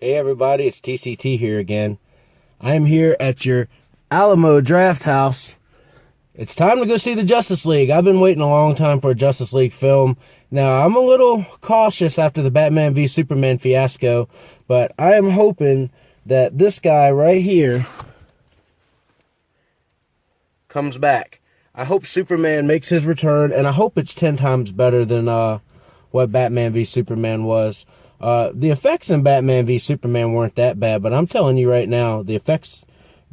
Hey everybody, it's TCT here again. I am here at your Alamo Draft House. It's time to go see the Justice League. I've been waiting a long time for a Justice League film. Now, I'm a little cautious after the Batman v Superman fiasco, but I am hoping that this guy right here comes back. I hope Superman makes his return, and I hope it's 10 times better than what Batman v Superman was. The effects in Batman v Superman weren't that bad, but I'm telling you right now, the effects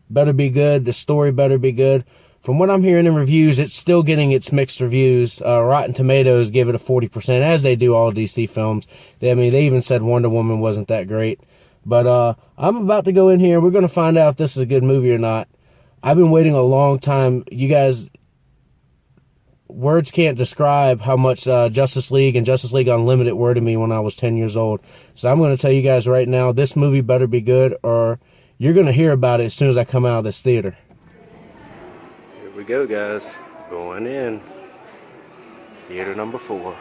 better be good, the story better be good. From what I'm hearing in reviews, it's still getting its mixed reviews. Rotten Tomatoes give it a 40%, as they do all DC films. They even said Wonder Woman wasn't that great. But I'm about to go in here. We're going to find out if this is a good movie or not. I've been waiting a long time. You guys, words can't describe how much Justice League and Justice League Unlimited were to me when I was 10 years old. So I'm going to tell you guys right now, this movie better be good, or you're going to hear about it as soon as I come out of this theater. Here we go, guys. Going in. Theater number 4.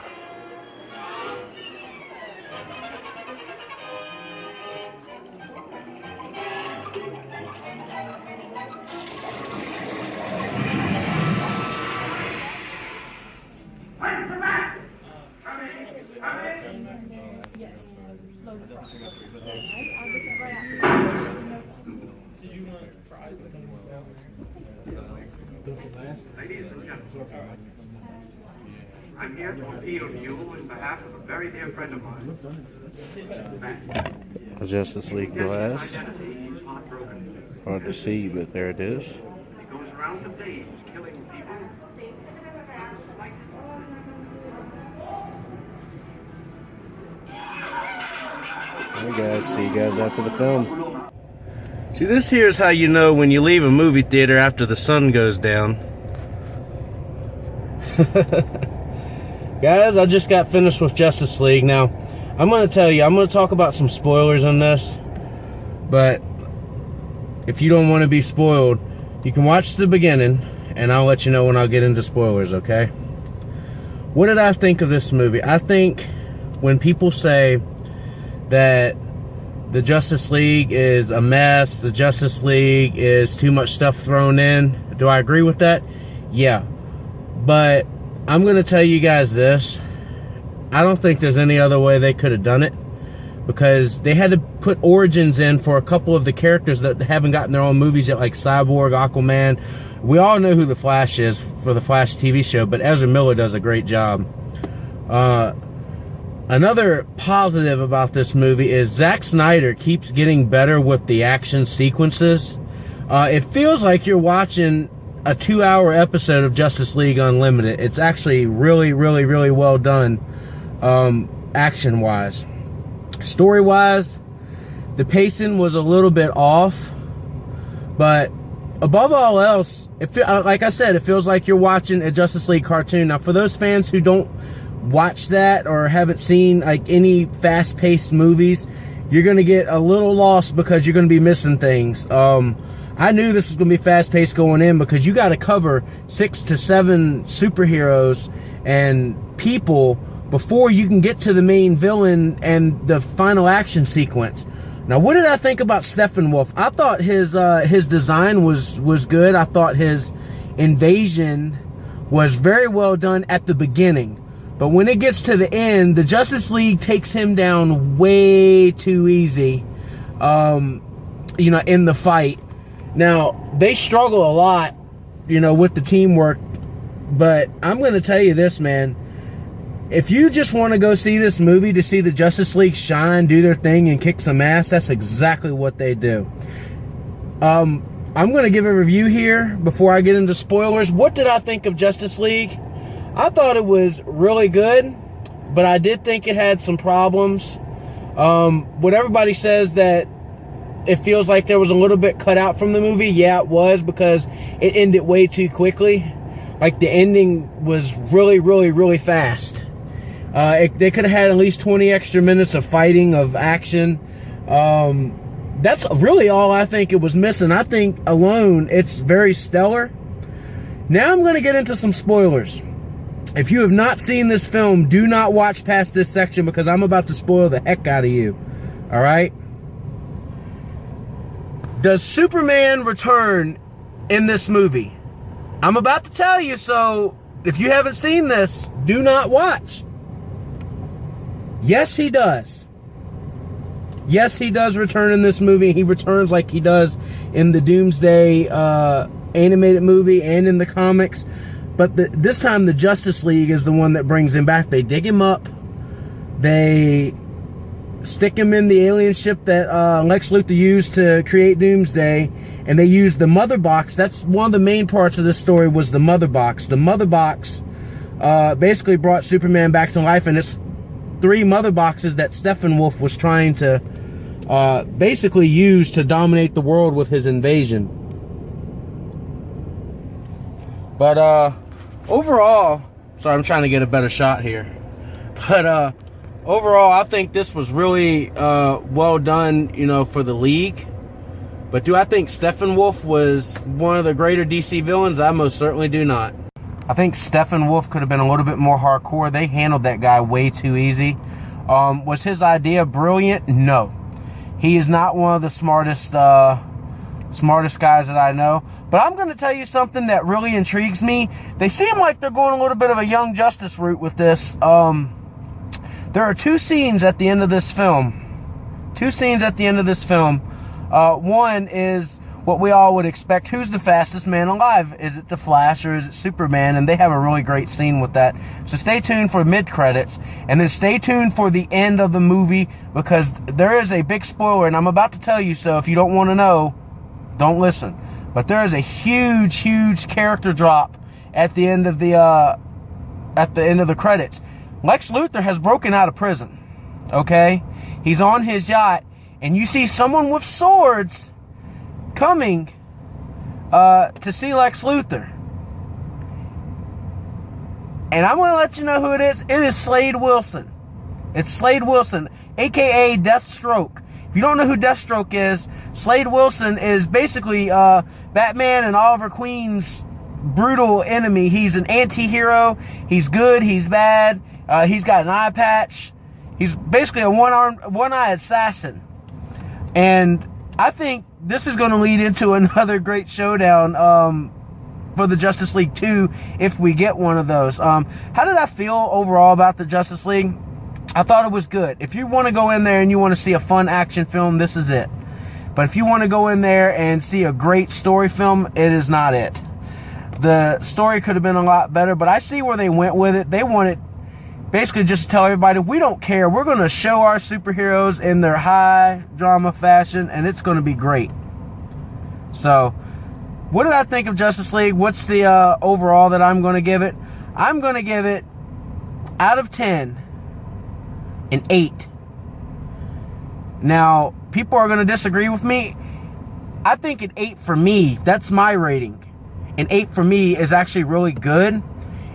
Ladies and gentlemen, I'm here to appeal to you in behalf of a very dear friend of mine. A Justice League glass. Hard to see, but there it is. He goes around the days killing people. Hey guys, see you guys after the film. See, this here is how you know when you leave a movie theater after the sun goes down. Guys, I just got finished with Justice League. Now, I'm going to tell you, I'm going to talk about some spoilers on this. But if you don't want to be spoiled, you can watch the beginning, and I'll let you know when I'll get into spoilers, okay? What did I think of this movie? I think when people say that the Justice League is a mess, the Justice League is too much stuff thrown in, do I agree with that? Yeah. But I'm going to tell you guys this. I don't think there's any other way they could have done it, because they had to put origins in for a couple of the characters that haven't gotten their own movies yet, like Cyborg, Aquaman. We all know who the Flash is for the Flash TV show, but Ezra Miller does a great job. Another positive about this movie is Zack Snyder keeps getting better with the action sequences. It feels like you're watching a 2-hour episode of Justice League Unlimited. It's actually really, really, really well done, action-wise. Story-wise, the pacing was a little bit off, but above all else, like I said, it feels like you're watching a Justice League cartoon. Now, for those fans who don't watch that or haven't seen like any fast-paced movies, you're gonna get a little lost because you're gonna be missing things. I knew this was gonna be fast-paced going in, because you got to cover 6 to 7 superheroes and people before you can get to the main villain and the final action sequence. Now, what did I think about Steppenwolf? I thought his design was good. I thought his invasion was very well done at the beginning. But when it gets to the end, the Justice League takes him down way too easy, in the fight. Now, they struggle a lot, with the teamwork. But I'm going to tell you this, man. If you just want to go see this movie to see the Justice League shine, do their thing, and kick some ass, that's exactly what they do. I'm going to give a review here before I get into spoilers. What did I think of Justice League? I thought it was really good, but I did think it had some problems. What everybody says that it feels like there was a little bit cut out from the movie. Yeah, it was, because it ended way too quickly. Like, the ending was really, really, really fast. They could have had at least 20 extra minutes of fighting, of action. That's really all I think it was missing. I think alone, it's very stellar. Now I'm going to get into some spoilers. If you have not seen this film, do not watch past this section, because I'm about to spoil the heck out of you. Alright? Does Superman return in this movie? I'm about to tell you, so if you haven't seen this, do not watch. Yes, he does. Yes, he does return in this movie. He returns like he does in the Doomsday animated movie and in the comics. But this time the Justice League is the one that brings him back. They dig him up. They stick him in the alien ship that Lex Luthor used to create Doomsday. And they use the Mother Box. That's one of the main parts of this story, was the Mother Box. The Mother Box basically brought Superman back to life. And it's 3 Mother Boxes that Steppenwolf was trying to basically use to dominate the world with his invasion. But overall, sorry, I'm trying to get a better shot here. But overall, I think this was really well done, you know, for the League. But do I think Steppenwolf was one of the greater DC villains? I most certainly do not. I think Steppenwolf could have been a little bit more hardcore. They handled that guy way too easy. Was his idea brilliant? No. He is not one of the smartest guys that I know. But I'm going to tell you something that really intrigues me. They seem like they're going a little bit of a Young Justice route with this. There are 2 scenes at the end of this film. 2 scenes at the end of this film. One is what we all would expect. Who's the fastest man alive? Is it the Flash or is it Superman? And they have a really great scene with that. So stay tuned for mid-credits. And then stay tuned for the end of the movie, because there is a big spoiler, and I'm about to tell you, so if you don't want to know, don't listen. But there is a huge, huge character drop at the end of the credits. Lex Luthor has broken out of prison. Okay? He's on his yacht, and you see someone with swords coming to see Lex Luthor. And I'm going to let you know who it is. It is Slade Wilson. It's Slade Wilson, a.k.a. Deathstroke. If you don't know who Deathstroke is, Slade Wilson is basically Batman and Oliver Queen's brutal enemy. He's an anti-hero. He's good. He's bad. He's got an eye patch. He's basically a one-eyed assassin. And I think this is going to lead into another great showdown for the Justice League 2 if we get one of those. How did I feel overall about the Justice League? I thought it was good. If you want to go in there and you want to see a fun action film, this is it. But if you want to go in there and see a great story film, it is not it. The story could have been a lot better, but I see where they went with it. They wanted basically just to tell everybody, we don't care. We're going to show our superheroes in their high drama fashion, and it's going to be great. So, what did I think of Justice League? What's the overall that I'm going to give it? I'm going to give it, out of 10, an 8. Now, people are going to disagree with me. I think an 8 for me, that's my rating. An 8 for me is actually really good.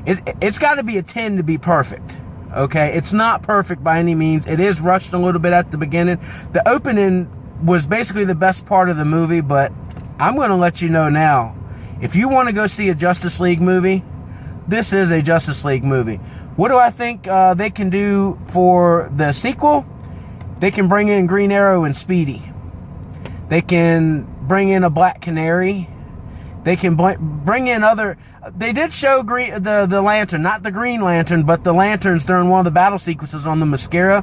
It's got to be a 10 to be perfect. Okay, it's not perfect by any means. It is rushed a little bit at the beginning. The opening was basically the best part of the movie, but I'm going to let you know now. If you want to go see a Justice League movie, this is a Justice League movie. What do I think they can do for the sequel? They can bring in Green Arrow and Speedy. They can bring in a Black Canary. They can bring in other... They did show the Lantern, not the Green Lantern, but the Lanterns during one of the battle sequences on the Mascara,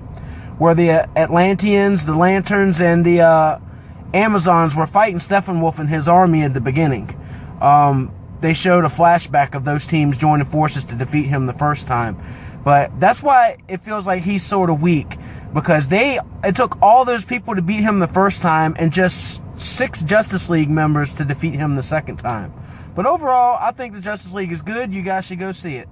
where the Atlanteans, the Lanterns, and the Amazons were fighting Steppenwolf and his army at the beginning. They showed a flashback of those teams joining forces to defeat him the first time. But that's why it feels like he's sort of weak, because it took all those people to beat him the first time and just 6 Justice League members to defeat him the second time. But overall, I think the Justice League is good. You guys should go see it.